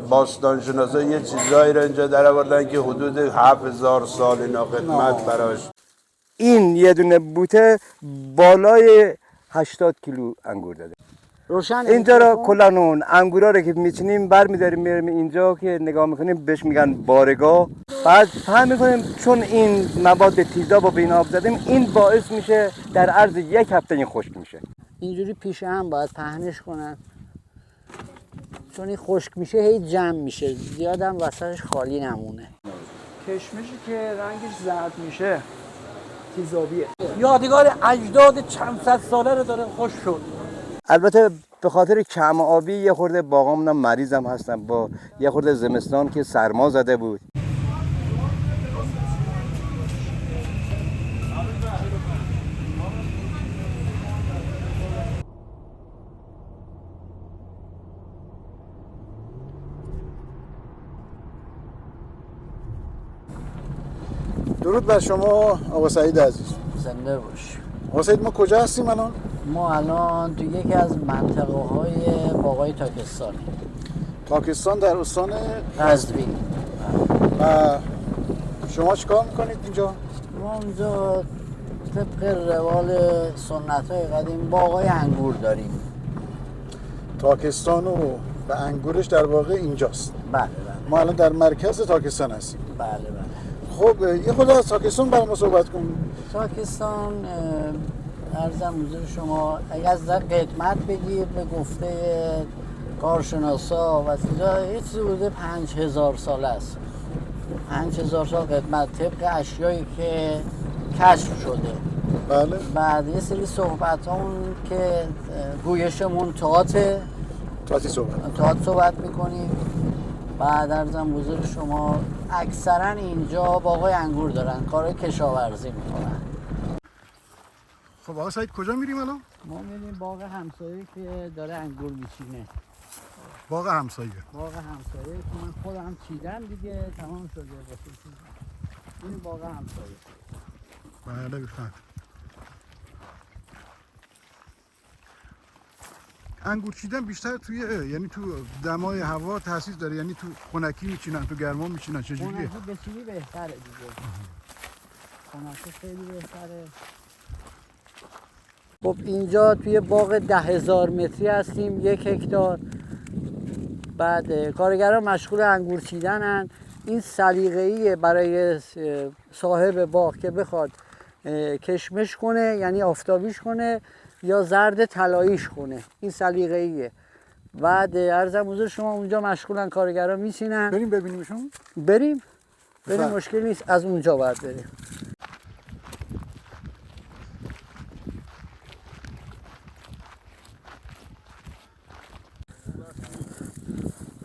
باستانشناسا یه چیزایی رو اینجا در آوردن که حدود 7000 سال اینا قدمت براش. این یه دونه بوته بالای 80 کیلو انگور داده. روشن اینجا را کلا اون انگورا رو که میچینیم برمی‌داریم میاریم اینجا که نگاه میکنیم بهش میگن بارگاه. بعد فهم میکنیم چون این مواد تیزاب رو به این آب زدیم این باعث میشه در عرض یک هفته این خشک میشه. اینجوری پیش هم باید پهنش کنن چون این خشک میشه هی جمع میشه زیادم وسطش خالی نمونه. کشمشی که رنگش زرد میشه تیزابیه، یادگار اجداد چند صد ساله رو داره خوش شد. البته به خاطر کم آبی یه خورده باغامون مریضم هستن با یه خورده زمستان که سرما زده بود. درود بر شما آقا سعید عزیز. زنده باش. آقا سعید ما کجا هستیم الان؟ ما الان تو یکی از منطقه های باغای تاکستانی. تاکستان در استان قزوین. و شما چیکار میکنید اینجا؟ ما اونجا طبق روال سنت های قدیم باغای انگور داریم. تاکستان و انگورش در واقع اینجاست. بله بله. ما الان در مرکز تاکستان هستیم. بله بله. خب یه خود از تاکستان برای ما صحبت کنیم. تاکستان عرضم حضور شما اگر از قدمت بگیر به گفته کارشناسا و چیزا یه چیزی بوده 5000 ساله است. 5000 سال قدمت طبق اشیایی که کشف شده. بله. بعد یه سری صحبت همون که گویشمون تاتی صحبت میکنیم. بعد عرضم حضور شما اکثرا اینجا باغای انگور دارن، کارهای کشاورزی میکنن. خب آقا سعید کجا میریم الان؟ ما میریم باغ همسایه که داره انگور میچینه. باغ همسایه که من خودم چیدم دیگه تمام شده واسه این باغ همسایه. بله بفهم. انگور چیدن بیشتر توی یعنی تو دمای هوا تاثیر داره، یعنی تو خنکی میچینن تو گرما میچینن چجوریه؟ خنکی بچینی بهتره دیگه. خنکی خیلی بهتره. خب اینجا توی باغ 10,000 متری هستیم، 1 هکتار. بعد کارگران مشغول انگور چیدنن. این سلیقه‌ایه برای صاحب باغ که بخواد کشمش کنه یعنی آفتابیش کنه یا زرد طلاییش کنه. این سلیقه‌ایه. بعد عرضم حضور شما اونجا مشغولن کارگران میچینن. بریم ببینیمشون؟ بریم مشکل نیست، از اونجا باید بریم.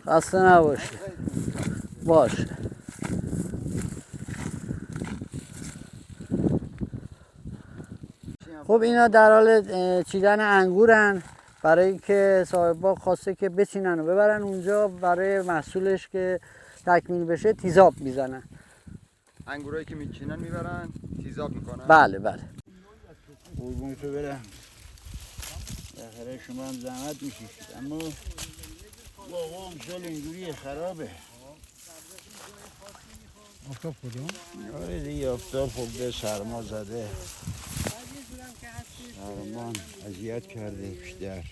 خسته نباشی. باشه. خب اینا در حال چیدن انگورن برای اینکه صاحب باغ خواسته که بچینن و ببرن اونجا برای محصولش که تکمیل بشه تیزاب میزنن. انگورایی که میچینن میبرن تیزاب میکنن. بله بله. قربون تو برم. بالاخره شما هم زحمت میکشید اما باقا امسال اینجوری خرابه. آفتاب خورده؟ آره دیگه آفتاب خورده، سرما زده. سرما اذیت کرده بیشتر.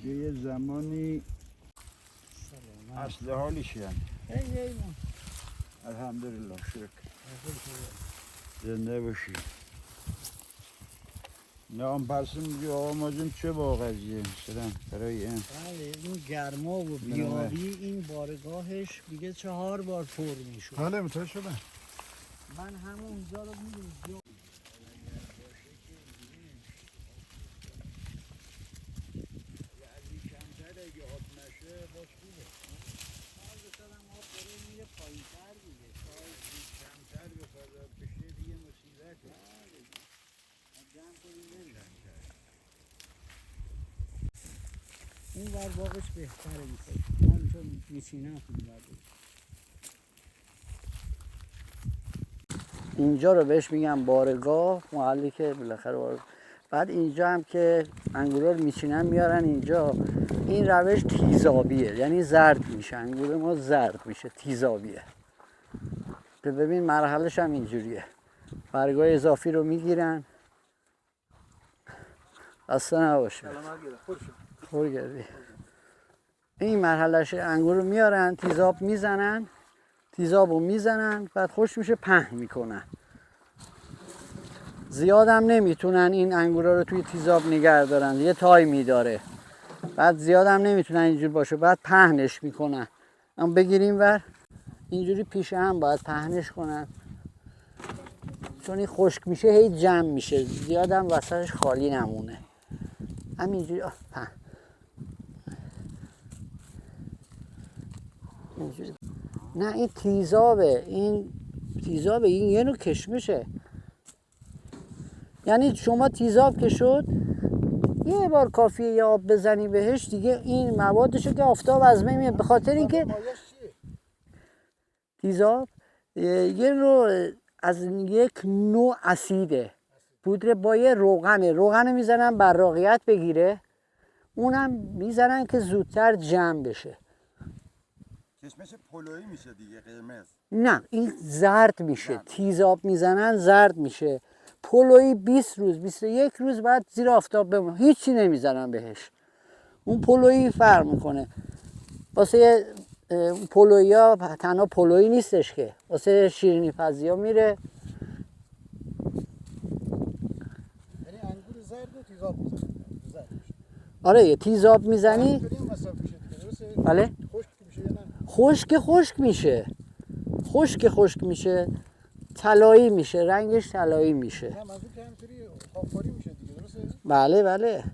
یه زمانی اصل حالیش یعنی الحمدلله شکر. زنده باشی. نام پرسیم میگه آقا مازم چه با قضیه مثلا برای این؟ بله این گرما و بیابی این بارگاهش دیگه 4 بار پر میشود. بله متوجه شدم. من همونجا رو میدونم بر باقش بهتره میشه. من چون میچینم اینجا رو بهش میگم بارگاه، محلی که بالاخره بعد اینجا هم که انگورا رو میچینن میارن اینجا. این روش تیزابیه، یعنی زرد میشه، انگور ما زرد میشه، تیزابیه. ببین مرحلهش هم اینجوریه. برگای اضافی رو میگیرن. اصلا نباشه خور گردی. این مرحلهش انگور رو میارن، تیزاب میزنن، تیزاب رو میزنن، بعد خوش میشه پهن میکنن. زیاد هم نمیتونن این انگورا رو توی تیزاب نگه دارن، یه تایمی داره. بعد زیاد هم نمیتونن اینجور باشه، بعد پهنش میکنن. اما بگیریم ور اینجوری پیش هم باید پهنش کنن، چون این خشک میشه هی جمع میشه، زیاد هم وسطش خالی نمونه. همینجوری نه این تیزابه، این تیزابه، این یه نوع کشمشه. یعنی شما تیزاب که شد یه بار کافیه یه آب بزنی بهش دیگه این موادشو که آفتاب از بین میره. به خاطر اینکه تیزاب یه نوع از یک نوع اسیده، پودر با یه روغن میزنن براقیت بگیره، اونم میزنن که زودتر جمع بشه. کشمش پلویی میشه دیگه، قرمز. نه این زرد میشه، تیزاب میزنن زرد میشه. پلویی 20 روز 21 روز بعد زیر آفتاب بمونه، هیچی نمیزنن بهش. اون پلویی فرق میکنه. واسه پلویی ها تنها پلویی نیستش که، واسه شیرینی پزی ها میره. یعنی انگور زرد و تیزاب میزنی؟ آره یه تیزاب میزنی. بله خشک میشه، خشک میشه، طلایی میشه، رنگش طلایی میشه. نه منظور که همینطوری خاکخواری میشه دیگه، درسته؟ بله.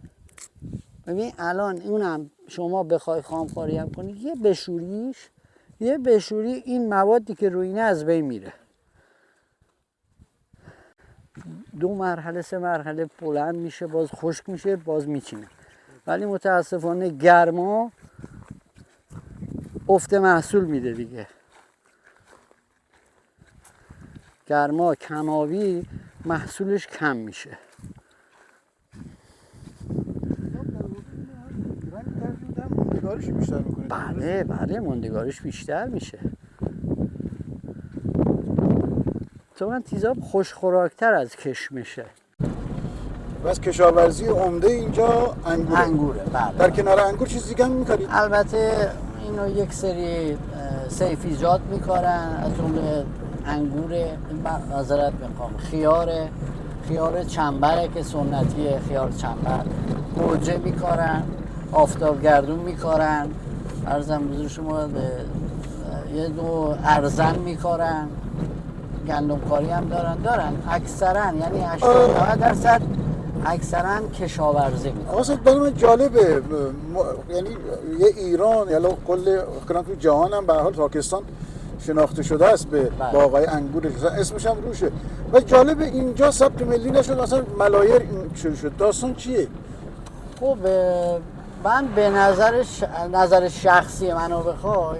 ببین الان اونم شما بخوای خامخواری هم کنی، یه بشوری این موادی که روی اینه از بین میره. 2 مرحله 3 مرحله بلند میشه، باز خشک میشه، باز میچینه. ولی متاسفانه گرما افت محصول میده دیگه. گرما کماوی محصولش کم میشه. موندگاریش بیشتر میکنه. بله موندگاریش بیشتر میشه. تو من تیزاب خوشخوراکتر از کشمشه. بس کشاورزی عمده اینجا انگوره. بله. در کنار انگور چیز دیگه هم می‌کنید؟ البته اینو یک سری سیفیجات میکارن، از جمله انگور، معذرت میخوام، خیار چنبره که سنتیه، خیار چنبر، گوجه میکارن، آفتابگردون میکارن، عرضم بزرگ شما یه دو ارزن میکارن، گندم کاری هم دارن اکثرا، یعنی 80-90% اکثرا کشاورزی میکنن. واسه برای من جالبه، یعنی یه ایران یا کل کنار تو جهان هم به حال تاکستان شناخته شده است به باغ‌های انگور، اسمش هم روشه. و جالبه اینجا ثبت ملی نشد، اصلا ملایر این شد. داستان چیه؟ خب من به نظر شخصی منو بخوای،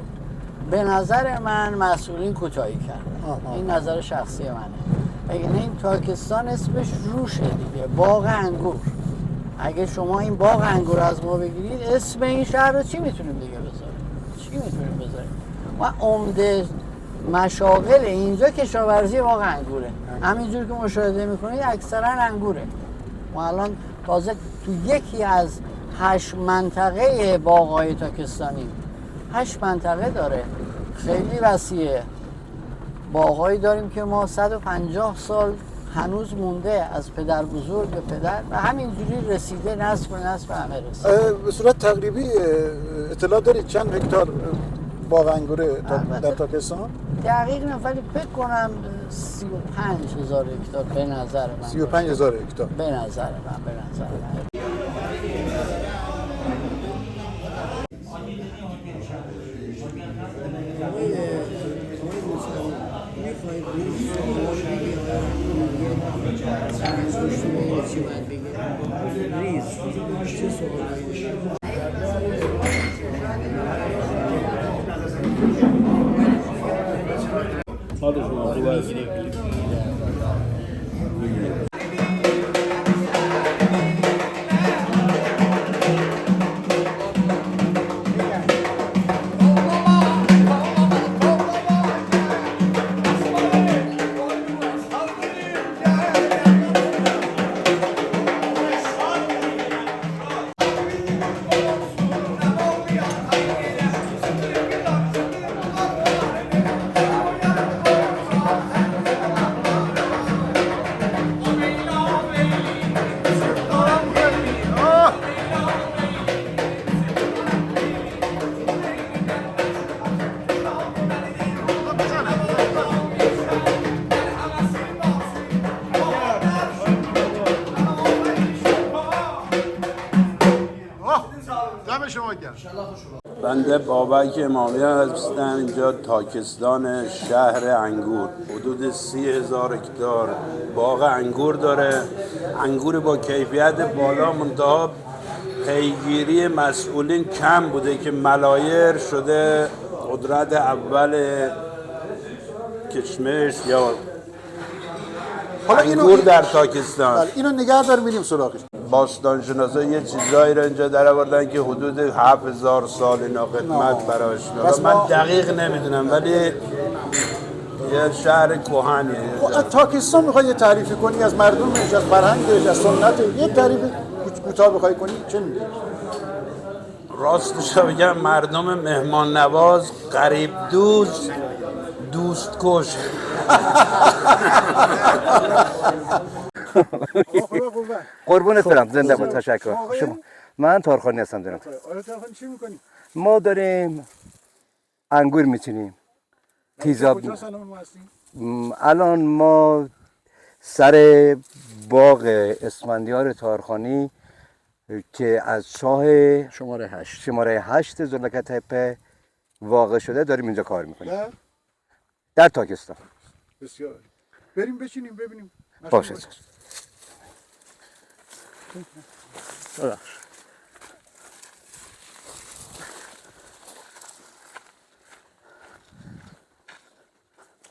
به نظر من مسئولین کوتاهی کردن. این نظر شخصی منه. این تاکستان اسمش روشه دیگه، باغ انگور. اگه شما این باغ انگور از ما بگیرید، اسم این شهر رو چی میتونیم دیگه بذاریم؟ و عمده مشاغل اینجا کشاورزی باغ انگوره. همینجور که مشاهده میکنید اکثرا انگوره. ما الان تازه تو یکی از 8 منطقه باغ‌های تاکستانی، 8 منطقه داره، خیلی وسیعه. باغ‌هایی داریم که ما 150 سال هنوز مونده از پدر بزرگ به پدر و همینجوری رسیده، نسل به نسل همه رسیده. به صورت تقریبی اطلاع دارید چند هکتار باغ انگور در تاکستان؟ دقیق نه، ولی فکر کنم 35,000 هکتار به نظر من. 35,000 هکتار به نظر من. بنده بابک امامی هستم. اینجا تاکستان، شهر انگور. حدود 30,000 هکتار باغ انگور داره. انگور با کیفیت بالا، منتها پیگیری مسئولین کم بوده که ملایر شده قدرت اول کشمش یا انگور در تاکستان. اینو نگه دار میریم سراغش. باستان شناسا یه چیزایی رو اینجا در آوردن که حدود 7,000 سال اینا قدمت براش. من دقیق نمیدونم ولی یه شهر کهنیه. از تاکستان میخوای یه تعریفی کنی از مردمش، از فرهنگش، از سنت، یه تعریف کوتاه بخوای کنی چه میگی؟ راستش بگم مردم مهمان نواز، غریب دوست، دوست کش. قربونت برم، زنده باد، تشکر. شما من تارخانی هستم جناب. تارخانی چی میکنی؟ ما داریم انگور میچینیم، تیزاب. الان ما سر باغ اسفندیار تارخانی که از شاه شماره 8 زلکه تپه واقع شده داریم اینجا کار میکنیم در تاکستان. بسیار. بریم بچینیم ببینیم. باشه.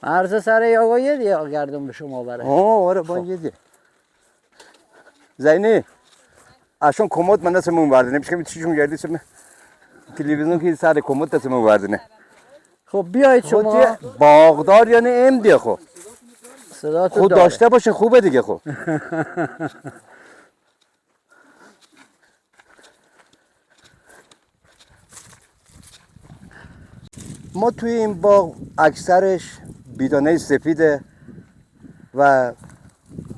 مرز سر یا یه گردم به شما بره. آره با یه زینی اشون کمد من دستم اون نمیشه چیشون گردی سم تلویزیون که سر کمد دستم اون خب بیایید شما باغدار یعنی ام دیگه. خب خود داشته باشه خوبه دیگه. خب ما توی این باغ اکثرش بیدانه سفیده و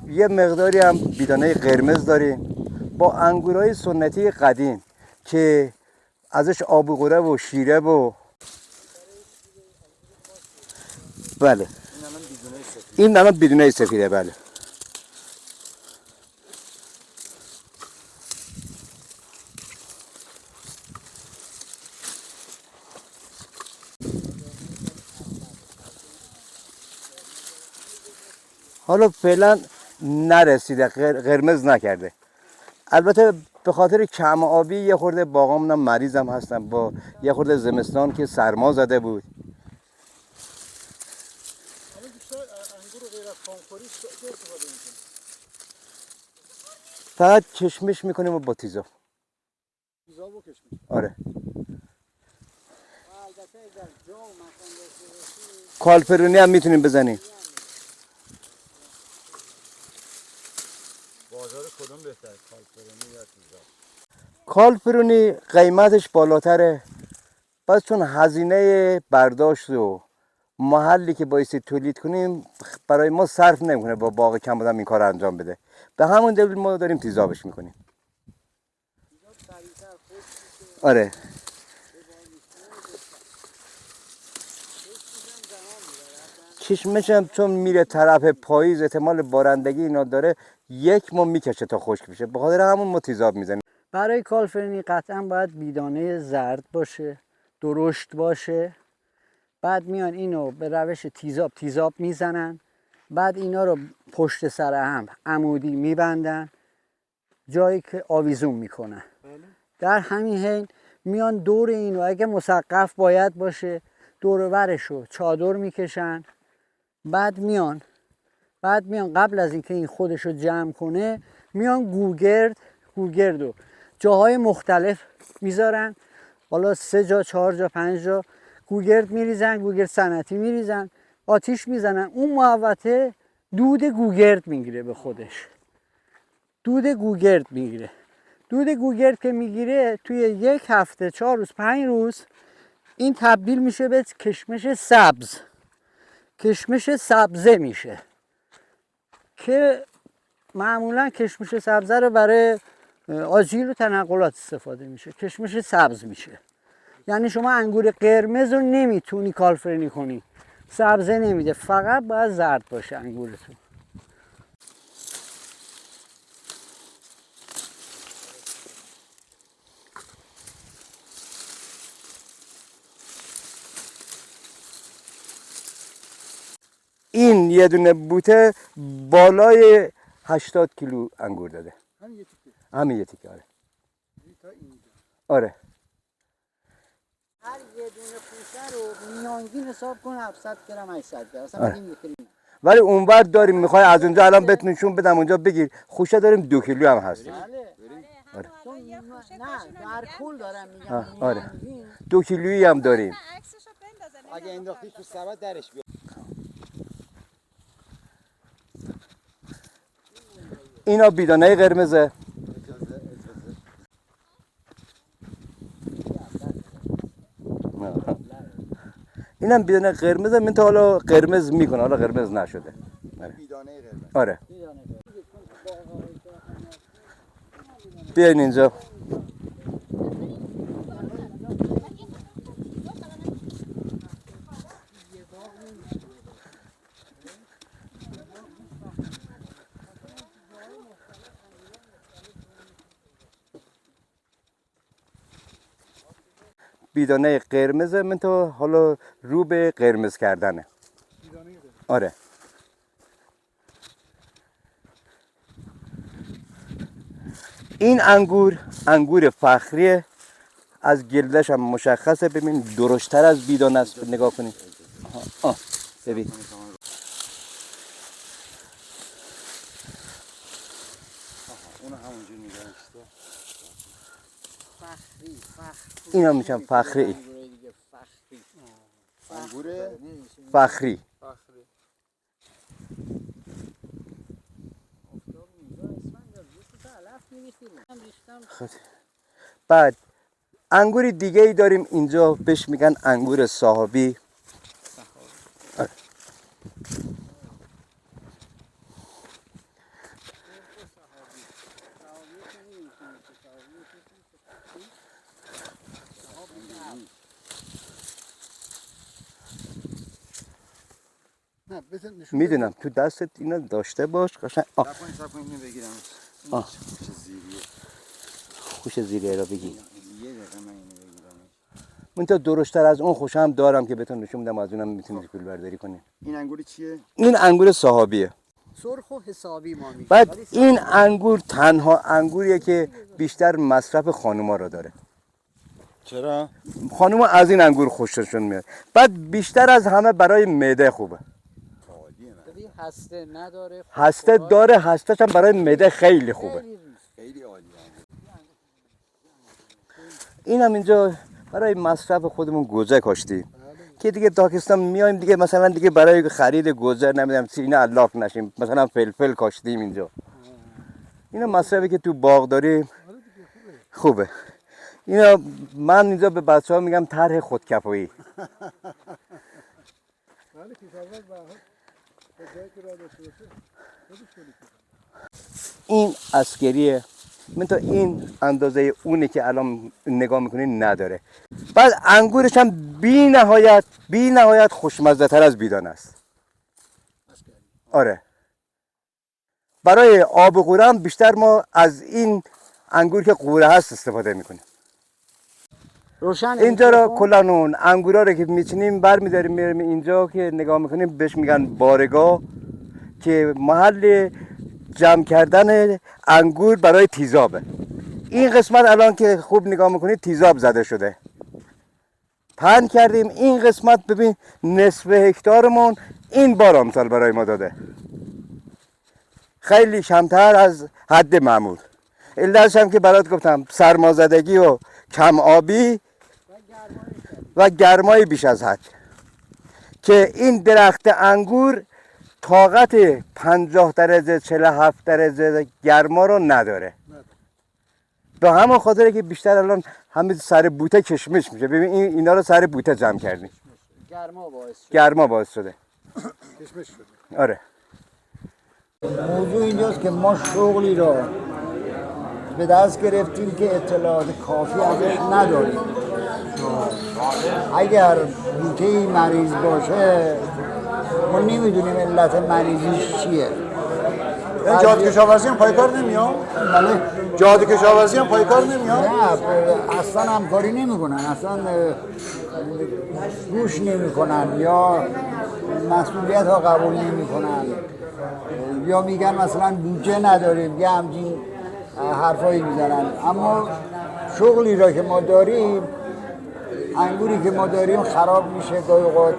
یه مقداری هم بیدانه قرمز داریم با انگورای سنتی قدیم که ازش آبوقوره و شیره و بله این الان بیدانه سفیده. بله حالا فعلا نرسیده، قرمز نکرده. البته به خاطر کم آبی یه خورده باغامونم مریضم هستم با یه خورده زمستان که سرما زده بود. فقط کشمش میکنیم و با تیزاب. تیزاب و کشمش. آره. کالپرونی هم میتونیم بزنیم. بازار کدوم بهتره، کالپرونی یا تیزاب؟ کالپرونی قیمتش بالاتره، پس چون هزینه برداشت و محلی که بایستی تولید کنیم برای ما صرف نمیکنه با باغ کم بودم این کار انجام بده. به همون دلیل ما داریم تیزابش میکنیم. آره. کشمش هم چون میره طرف پاییز احتمال بارندگی اینا داره 1 ماه میکشه تا خشک بشه، به خاطر همون ما تیزاب میزنیم. برای کالفرنی قطعا باید بیدانه زرد باشه، درشت باشه. بعد میان اینو به روش تیزاب میزنن، بعد اینا رو پشت سر هم عمودی میبندن جایی که آویزون میکنن. در همین حین میان دور اینو اگه مسقف باید باشه دور و برشو چادر میکشن. بعد میان قبل از اینکه این خودشو جمع کنه میان گوگرد و جاهای مختلف میذارن. حالا 3 جا 4 جا 5 جا گوگرد میریزن، گوگرد صنعتی میریزن، آتیش میزنن. اون محوطه دود گوگرد میگیره به خودش. دود گوگرد که میگیره توی 1 هفته 4 روز 5 روز این تبدیل میشه به کشمش سبزه میشه که معمولا کشمش سبزه رو برای آجیل و تنقلات استفاده میشه. کشمش سبز میشه. یعنی شما انگور قرمز رو نمیتونی کالفرنی کنی، سبزه نمیده، فقط باید زرد باشه انگورتون. این یه دونه بوته بالای 80 کیلو انگور داده. همین یه تیکه. آره. هر یه دونه خوشه رو میانگین حساب کن 700 گرم 800 گرم. اصلا آره. میگیم 1 کیلو. ولی اونور داریم، میخوای از اونجا الان بهت نشون بدم اونجا بگیر. خوشه داریم 2 کیلو هم هست. بله. آره. نه در کل دارم میگم. آره. 2 کیلویی هم داریم. اگه انداختی تو سبد درش بیاد. اینا بیدانه قرمزه. اینم بیدانه قرمزه، من تا حالا قرمز میکنه، حالا قرمز نشده. بیدانه قرمز. آره. بیاین اینجا. بیدانه قرمزه، من تو حالا رو به قرمز کردنه. آره. این انگور فخریه، از گلدش هم مشخصه. ببین درشتر از بیدانه است، نگاه کنید. ببین اونو همونجور نگهشته. اینا میشن فخری. انگور فخری. بعد انگور دیگه ای داریم اینجا، بهش میگن انگور صاحبی. میدونم تو دستت اینا داشته باش قشنگ. سب کنید اینو بگیرم. خوش زیریه را بگی. یه دقیقه من اینو بگیرم. من تا درشتر از اون خوشم دارم که بهتون نشون بدم، از اونم میتونید کل برداری کنید. این انگور چیه؟ این انگور صاحبیه. سرخ و حسابی ما میگیم. بعد این انگور تنها انگوریه که بیشتر مصرف خانوما رو داره. چرا؟ خانوما از این انگور خوششون میاد. بعد بیشتر از همه برای معده خوبه. هسته نداره. هسته داره، هسته‌ش هم برای معده خیلی خوبه. خیلی عالیه. این هم اینجا برای مصرف خودمون گوجه کاشتیم که دیگه تاکستان میایم دیگه، مثلا دیگه برای خرید گوجه نمیدونم اینا علاق نشیم، مثلا فلفل کاشتیم اینجا. اینا مصرفی که تو باغ داریم خوبه. اینا من اینجا به بچه‌ها میگم طرح خودکفایی. این عسکریه، من تا این اندازه اونی که الان نگاه میکنین نداره. بعد انگورش هم بی نهایت خوشمزه تر از بیدانه است. آره. برای آب قوره هم بیشتر ما از این انگور که قوره هست استفاده میکنیم. اینجا را کلا اون انگورا رو که میچینیم برمیداریم میریم اینجا که نگاه میکنیم بهش میگن بارگاه، که محل جمع کردن انگور برای تیزابه. این قسمت الان که خوب نگاه میکنید تیزاب زده شده. پهن کردیم. این قسمت ببین نصف هکتارمون این بار امسال برای ما داده، خیلی کمتر از حد معمول. علتش هم که برات گفتم سرمازدگی و کم آبی و گرمای بیش از حد، که این درخت انگور طاقت 50 درجه 47 درجه گرما رو نداره. به همون خاطره که بیشتر الان همه سر بوته کشمش میشه. ببین اینا رو سر بوته جمع کردیم. گرما باعث شده. کشمش شده. آره. موضوع اینجاست که ما شغلی را به دست گرفتیم که اطلاعات کافی ازش نداریم. اگر بوته مریض باشه ما نمیدونیم علت مریضیش چیه. این جاده کشاورزی هم پای کار نمیاد؟ بله؟ جاده کشاورزی هم پای کار نمیاد؟ نه اصلا همکاری نمیکنن، اصلا گوش نمیکنن یا مسئولیت ها قبول نمیکنن یا میگن مثلا بودجه نداریم یا همچین حرفایی میزنن. اما شغلی را که ما داریم، انگوری که ما داریم خراب میشه، گاهی اوقات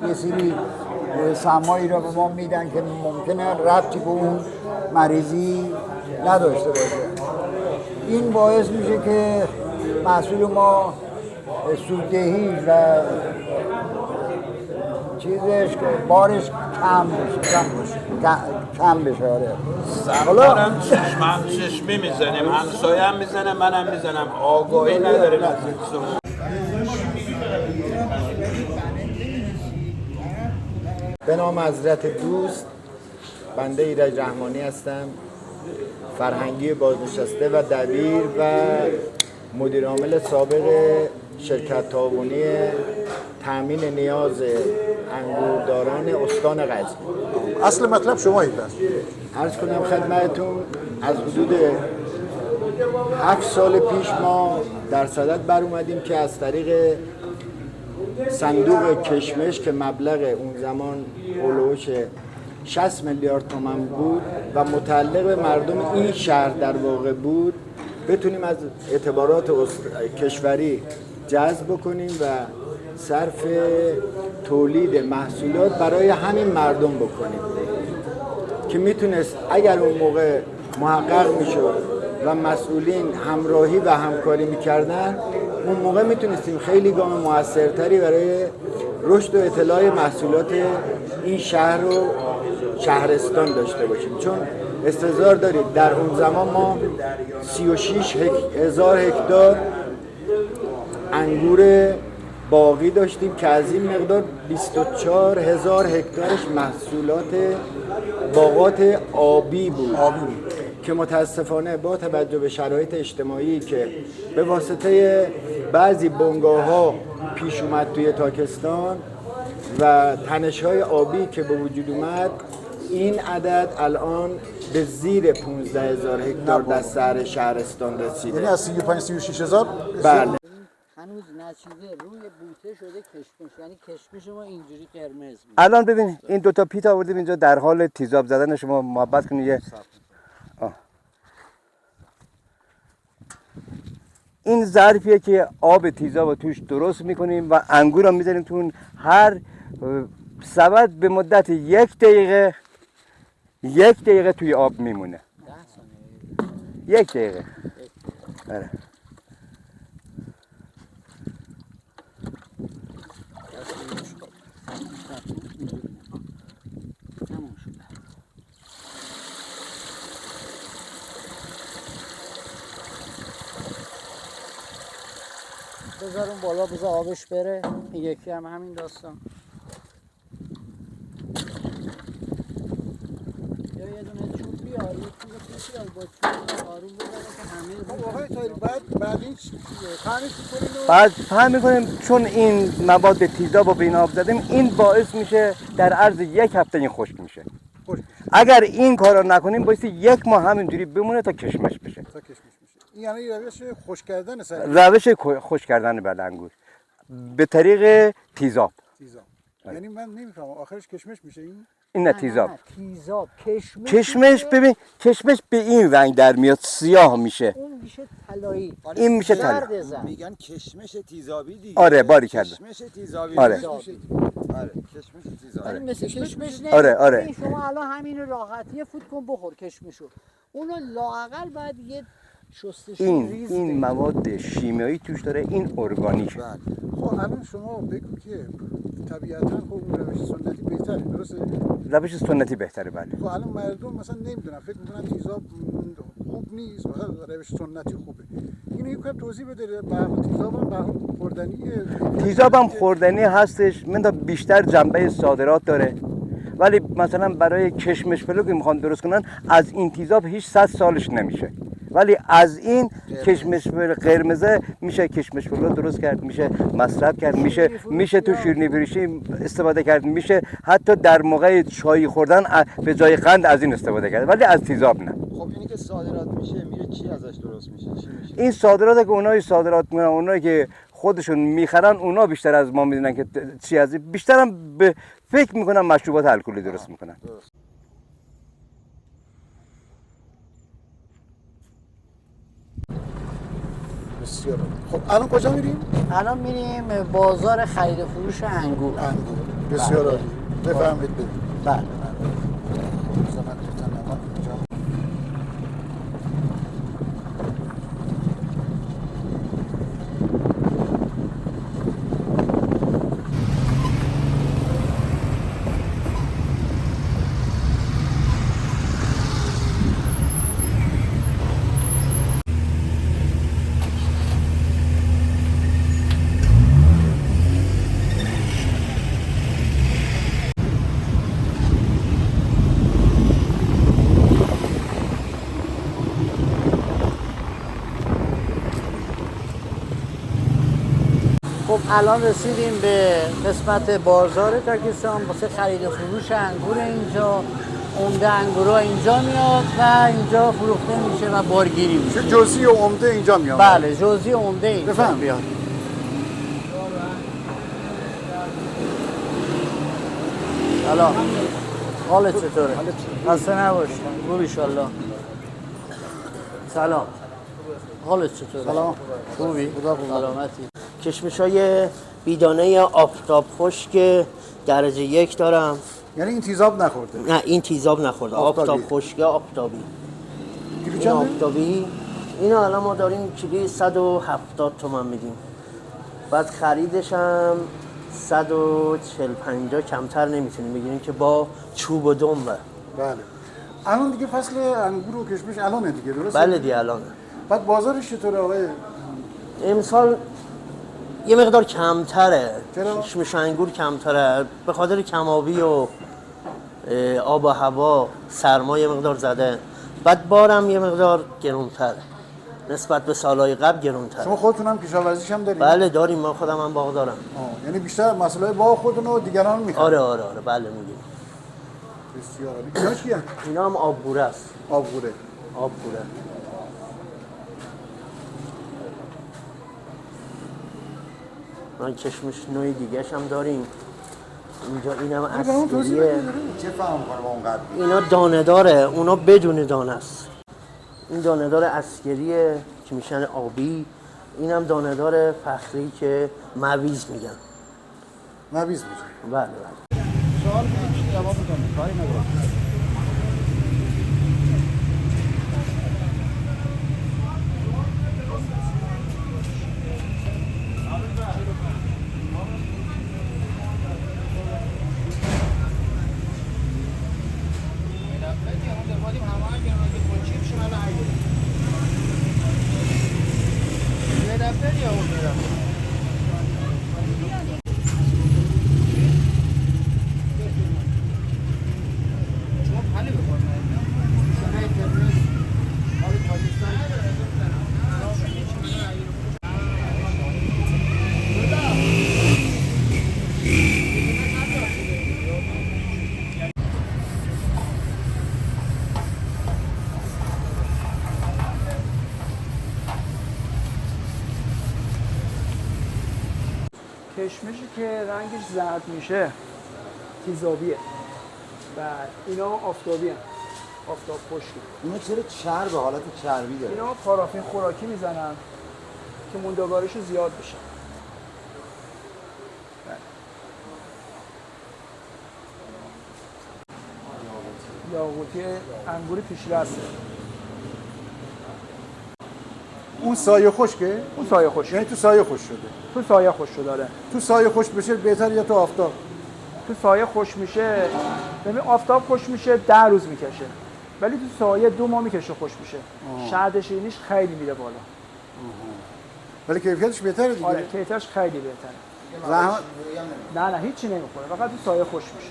یه سری سمایی را به ما میدن که ممکنه ربطی به اون مریضی نداشته باشه. این باعث میشه که محصول ما سوددهی و چیزش بارش کم بشه. آره. سرکارم چشمی میزنیم، همسایه هم میزنه، منم میزنم، آگاهی نداریم از این سو. به نام حضرت دوست، بنده ایرج رحمانی هستم، فرهنگی بازنشسته و دبیر و مدیر عامل سابق شرکت تعاونی تامین نیاز انگورداران استان قزوین. اصل مطلب شمایید پس. عرض کنم خدمتتون از حدود 7 سال پیش ما در صدد بر اومدیم که از طریق صندوق کشمش که مبلغ اون زمان اولوش 60 میلیارد تومان بود و متعلق به مردم این شهر در واقع بود، بتونیم از اعتبارات کشوری جذب بکنیم و صرف تولید محصولات برای همین مردم بکنیم که میتونست اگر اون موقع محقق میشد و مسئولین همراهی و همکاری میکردن، اون موقع میتونستیم خیلی گام موثرتری برای رشد و اطلاع محصولات این شهر و شهرستان داشته باشیم. چون استظهار دارید در اون زمان ما 36 هزار هکتار انگور باقی داشتیم که از این مقدار 24 هزار هکتارش محصولات باغات آبی بود که متاسفانه با توجه به شرایط اجتماعی که به واسطه بعضی بنگاه‌ها پیش اومد توی تاکستان و تنش‌های آبی که به وجود اومد، این عدد الان به زیر 15,000 هکتار در سر شهرستان رسیده. یعنی از 35-36 هزار؟ بله. هنوز نچیده، روی بوته شده کشمش، یعنی کشمش ما اینجوری قرمز میشه. الان ببین این دوتا پیت آوردیم اینجا در حال تیزاب زدن. شما محبت کنید یه این ظرفیه که آب تیزاب توش درست میکنیم و انگور رو میذاریم تو. هر سبد به مدت 1 دقیقه توی آب میمونه. 1 دقیقه. آره. بذار اون بالا، بذار آبش بره. این یکی هم همین داستان. یا یه دونه چوب بیار، یه چوب بیار با چوب آروم بزنه که همه واقعا تا بعد این پهنش می‌کنیم. بعد پهن میکنیم. چون این مواد تیزاب رو به این آب زدیم، این باعث میشه در عرض 1 هفته این خشک میشه. اگر این کار رو نکنیم باعث 1 ماه همینجوری بمونه تا کشمش بشه. این یعنی روش خشک کردن روش خشک کردن انگور به طریق تیزاب. یعنی من نمیفهمم آخرش کشمش میشه این نه تیزاب. تیزاب کشمش ببین، کشمش به این رنگ در میاد، سیاه میشه. اون میشه طلایی. این میشه طلا. میگن کشمش تیزابی دیگه. آره باری کرده. کشمش تیزابی. آره. آره کشمش تیزابی. مثل کشمش نه. آره. شما الان همین راحتی فوت کن بخور کشمشو. اونو لااقل باید یه شستشوی ریز این مواد شیمیایی توش داره، این ارگانیکه. خب الان شما بگو که طبیعتاً خب اون روش سنتی بهتره، درسته؟ روش سنتی بهتره بله. خب الان مردم مثلا نمیدونن، فکر میکنن تیزاب خوب نیست، مثلا روش سنتی خوبه. اینو یکم توضیح بده. تیزاب هم خوردنیه. تیزاب هم خوردنی هستش، من تا بیشتر جنبه صادرات داره. ولی مثلا برای کشمش پلو که میخوان درست کنن، از این تیزاب هیچ 100 سالش نمیشه. ولی از این کشمش پلو قرمزه میشه کشمش پلو درست کرد، میشه مصرف کرد، میشه تو شیرینی فروشی استفاده کرد، میشه حتی در موقع چای خوردن به جای قند از این استفاده کرد، ولی از تیزاب نه. خب اینی که صادرات میشه میره چی ازش درست میشه؟ چی میشه؟ این صادرات که اونایی صادرات میکنن، اونایی که خودشون میخرن، اونا بیشتر از ما میدونن که چی از این. بیشتر هم به فکر میکنن مشروبات الکلی درست میکنن. بسیار. خب الان کجا میریم؟ الان میریم بازار خرید و فروش انگور. بسیار عالی. بفهمید بدید. بله. خب الان رسیدیم به قسمت بازار تاکستان واسه خرید و فروش انگور. اینجا عمده انگورها اینجا میاد و اینجا فروخته میشه و بارگیری میشه. جزئی و عمده اینجا میاد. بله جزئی و عمده اینجا بفهم. میاد. سلام. حالت چطوره؟ خسته نباشی. خوب ان شاءالله. سلام. حالت چطوره؟ سلام. خوبی؟ سلامتی. کشمش‌های بیدانه آفتاب خشک درجه 1 دارم. یعنی این تیزاب نخورده؟ نه این تیزاب نخورده. آفتاب خشک آفتابی. کیلو این آفتابی اینا الان ما داریم کیلویی 170 تومان میدیم. بعد خریدش هم 140-50 کمتر نمیتونیم بگیریم که با چوب و دنبه. بله. الان دیگه فصل انگور و کشمش الانه دیگه، درسته؟ بله دیگه الانه. بعد بازارش چطوره آقای؟ امسال یه مقدار کمتره. چرا؟ کشمش انگور کمتره به خاطر کمابی و آب و هوا، سرما یه مقدار زده. بعد بارم یه مقدار گرونتره نسبت به سالهای قبل گرونتره. شما خودتون هم کشاورزیش هم دارید؟ بله داریم، من خودم هم باغ دارم. یعنی بیشتر مسئله باغ خودتون و دیگران میخواد؟ آره بله میگیم. بسیار عالی. اینا چیه؟ اینا هم آبگوره است. آبگوره. من کشمش نوعی دیگه‌ش هم داریم. اینجا اینم اصلیه. چه فهم کنه با اون قد؟ اینا دانه داره، اونا بدون دانه است. این دانه دار اسکریه که میشن آبی. اینم دانه دار فخری که مویز میگن. مویز میگن. بله. سوال میگه جواب میدم. کاری نداره. کشمشی که رنگش زرد میشه تیزابیه و اینا آفتابی هست، آفتاب خشکی. اینا چرا چرب حالت چربی داره؟ اینا پارافین خوراکی میزنن که موندگاریش زیاد بشه. یاقوتی انگور پیشرسته. اون سایه خشکه؟ اون سایه خشک. یعنی تو سایه خشک شده. تو سایه خشک شده داره. تو سایه خشک بشه بهتر یا تو آفتاب؟ تو سایه خشک میشه، ببین آفتاب خشک میشه 10 روز میکشه. ولی تو سایه 2 ماه میکشه خشک میشه. شدشینیش خیلی میره بالا. ولی کیفیتش بهتره دیگه. آره کیفیتش خیلی بهتره. زحمت نه هیچی نمیخوره، فقط تو سایه خشک میشه.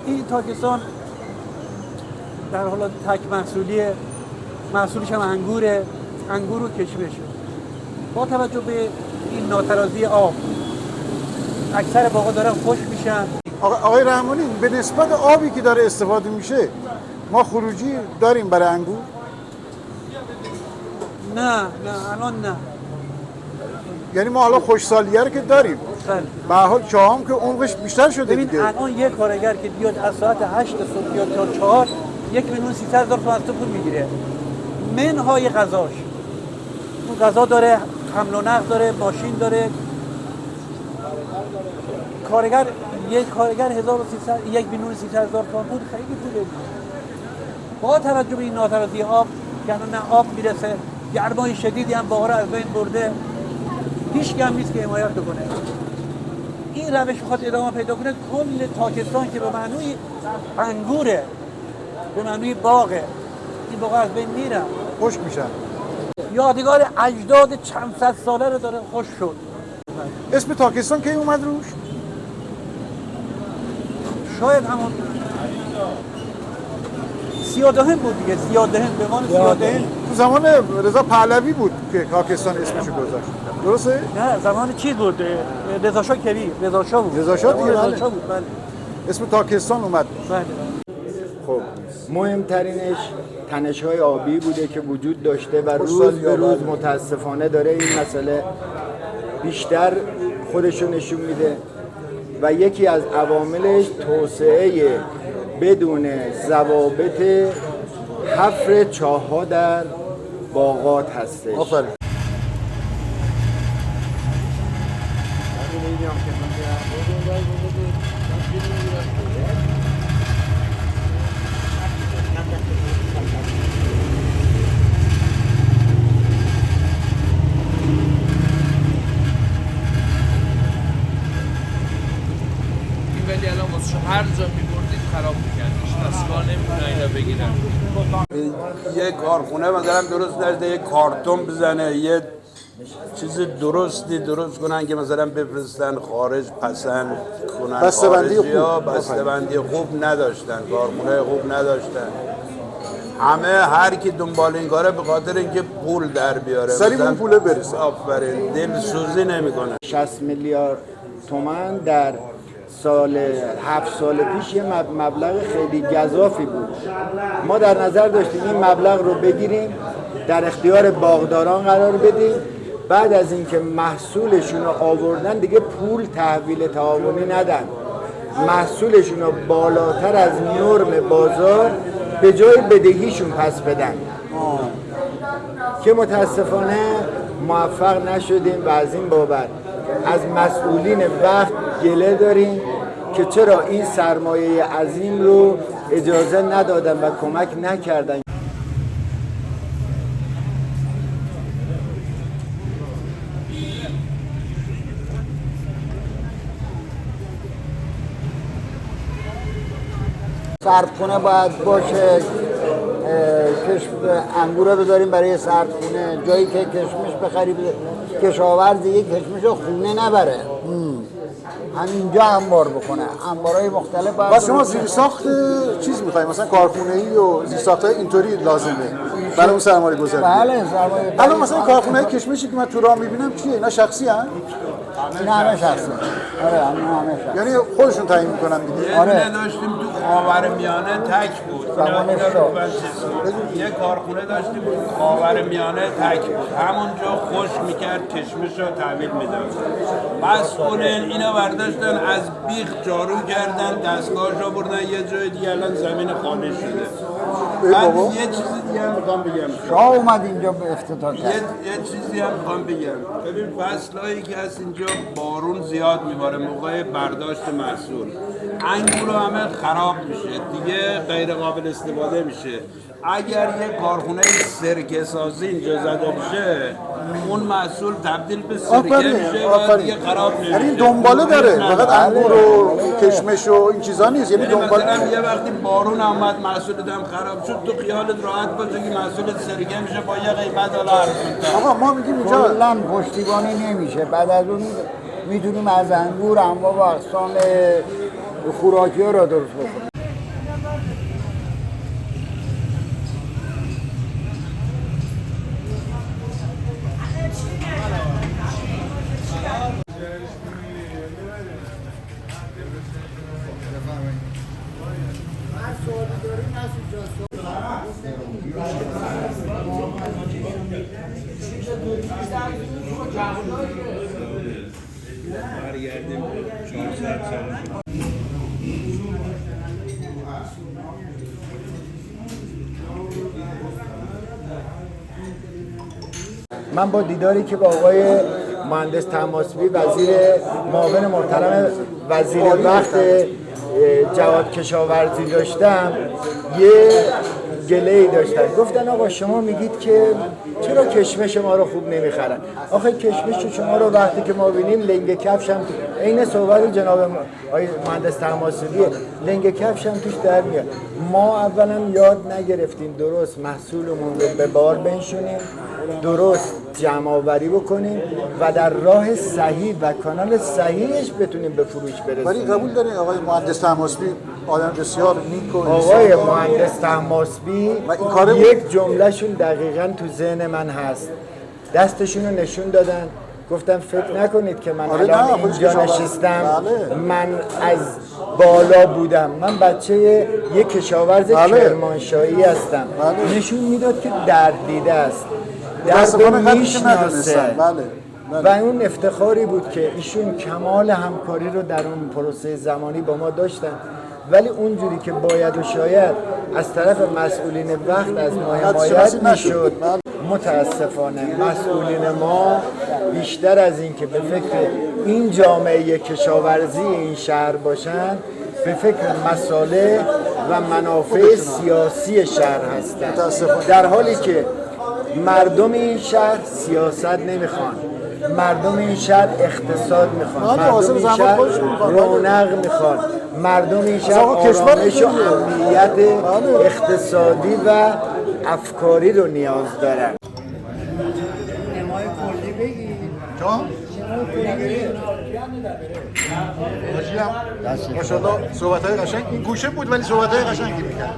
این تاکستان در حالت تک محصولیه، محصولش هم انگوره، انگور و کشمشه. با توجه به این ناترازی آب اکثر باغا دارن خشک میشن. آقای رحمانی به نسبت آبی که داره استفاده میشه ما خروجی داریم برای انگور؟ نه الان نه. یعنی ما حالا خوشسالیه رو که داریم. بله. به هر حال چاهام که عمقش بیشتر شده ببین دیگه. الان یک کارگر که بیاد از ساعت 8 صبح بیاد تا 4 1,300,000 تومان از تو پول میگیره. منهای غذاش. اون غذا داره، حمل و نقل داره، ماشین داره. یک کارگر 1,300,000 تومان پول خیلی پوله. با توجه به این ناترازی آب که نه آب میرسه، گرمای شدیدی هم باغ رو از بین برده، هیچ کم نیست که حمایت بکنه. این روش بخواد ادامه پیدا کنه کل تاکستان که به معنی انگوره، به معنی باغه، این باغ از بین میرن، خشک میشن. یادگار اجداد چند صد ساله رو داره خوش شد. اسم تاکستان کی اومد روش؟ شاید همون سیادهن بود دیگه، سیادهن به عنوان سیادهن. تو زمان رضا پهلوی بود که تاکستان اسمشو گذاشت. درسته؟ نه زمان چیز بود، رضا شاه کبیر، رضا شاه بود. رضا شاه دیگه. رضا شاه بود بله. اسم تاکستان اومد. بله. خب مهمترینش تنش‌های آبی بوده که وجود داشته و روز به روز متاسفانه داره این مسئله بیشتر خودشو نشون میده و یکی از عواملش توسعه بدون ضوابط حفر چاه‌ها در باغات هستش. آفرین. ولی الان واسه هر جا می‌بردید خراب می‌کردش. دستگاه نمی‌تونه اینا بگیرن. یه کارخونه مثلا درست نشده یه کارتون بزنه، یه چیز درستی درست کنن که مثلا بفرستن خارج پسند کنن. بسته‌بندی خوب. بسته‌بندی خوب نداشتن، کارخونه خوب نداشتن. همه هر کی دنبال این کاره به خاطر اینکه پول در بیاره. سریع اون پوله برسه. آفرین، دلسوزی نمی‌کنه. 60 میلیارد تومان در سال 7 سال پیش یه مبلغ خیلی گزافی بود. ما در نظر داشتیم این مبلغ رو بگیریم در اختیار باغداران قرار بدیم، بعد از اینکه محصولشون رو آوردن دیگه پول تحویل تعاونی ندن، محصولشون رو بالاتر از نرم بازار به جای بدهیشون پس بدن که متاسفانه موفق نشدیم و از این بابت از مسئولین وقت گله داریم که چرا این سرمایه عظیم رو اجازه ندادن و کمک نکردن. سردخونه باید باشه، انگور رو بذاریم برای سردخونه، جایی که کشمش بخری کشاورز یک کشمش رو خونه نبره، همینجا انبار بکنه. انبارهای مختلف باید. بس شما زیرساخت چیز می‌خواید، مثلا کارخونه‌ای و زیرساخت‌های اینطوری لازمه برای اون سرمایه گذاری؟ بله سرمایه. الان مثلا کارخونه‌های کشمشی که من تو راه می‌بینم چیه؟ اینا شخصی هستن؟ اینا همه شخصی. آره همه شخصی. یعنی خودشون تعیین می‌کنن دیگه. آره داشتیم تو خاورمیانه تک بود. یه کارخونه داشتیم تو خاورمیانه تک بود. همونجا خوش می‌کرد کشمش رو تحویل میداد. مسئولین اینا برداشتن از بیخ جارو کردن، دستگاهش رو بردن یه جای دیگه، الان زمین خالی شده. بعد یه چیزی دیگه هم میخوام بگم، شاه اومد اینجا به افتتاح کرد. یه چیزی هم میخوام بگم، ببین فصلایی که هست اینجا بارون زیاد میباره موقع برداشت محصول، انگور همه خراب میشه دیگه، غیر قابل استفاده میشه. اگر یه کارخونه سرکه سازی اینجا زده بشه، اون محصول تبدیل به سرکه میشه و دیگه خراب نمیشه. یعنی دنباله داره، فقط انگور و کشمش و این چیزا نیست. یعنی دنباله مثلا یه وقتی بارون اومد محصولت هم خراب شد، تو خیالت راحت باشه که محصولت سرکه میشه با یه قیمت حالا ارزون‌تر. آقا ما میگیم اینجا کلاً پشتیبانی نمیشه. بعد از اون میتونیم از انگور انواع و اقسام خوراکی ها را درست بکنیم. من با دیداری که با آقای مهندس تماسبی وزیر معاون محترم وزیر وقت جواد کشاورزی داشتم، یه گله‌ای داشتن. گفتن آقا شما میگید که چرا کشمش ما رو خوب نمیخرن؟ آخه کشمش شما رو وقتی که ما بینیم لنگ کفش هم عین صحبت جناب آقای مهندس تماسبی، لنگ کفش هم توش در میاد. ما اولا یاد نگرفتیم درست محصولمون رو به بار بنشونیم، درست جمع آوری بکنیم و در راه صحیح و کانال صحیحش بتونیم به فروش برسیم. ولی قبول دارین آقای مهندس تماسبی آدم بسیار نیک و آقای مهندس تماسبی یک جملهشون دقیقاً تو ذهن من هست. دستشون رو نشون دادن، گفتم فکر نکنید که من الان اینجا نشستم من از بالا بودم، من بچه یک کشاورز کرمانشاهی هستم. نشون میداد که درد دیده است، درد میشناسه و اون افتخاری بود که ایشون کمال همکاری رو در اون پروسه زمانی با ما داشتن. ولی اونجوری که باید و شاید از طرف مسئولین وقت از ما حمایت میشد، متاسفانه مسئولین ما بیشتر از این که به فکر این جامعه کشاورزی این شهر باشن، به فکر مصالح و منافع سیاسی شهر هستند، در حالی که مردم این شهر سیاست نمیخوان، مردم این شهر اقتصاد میخوان، مردم این شهر رونق میخوان، مردم این شهر آرامش و امنیت اقتصادی و افکاری رو نیاز دارن. نمای کلی بگید. ماشاءالله صحبت‌های قشنگ، این گوشه بود ولی صحبت‌های قشنگی می‌کرد.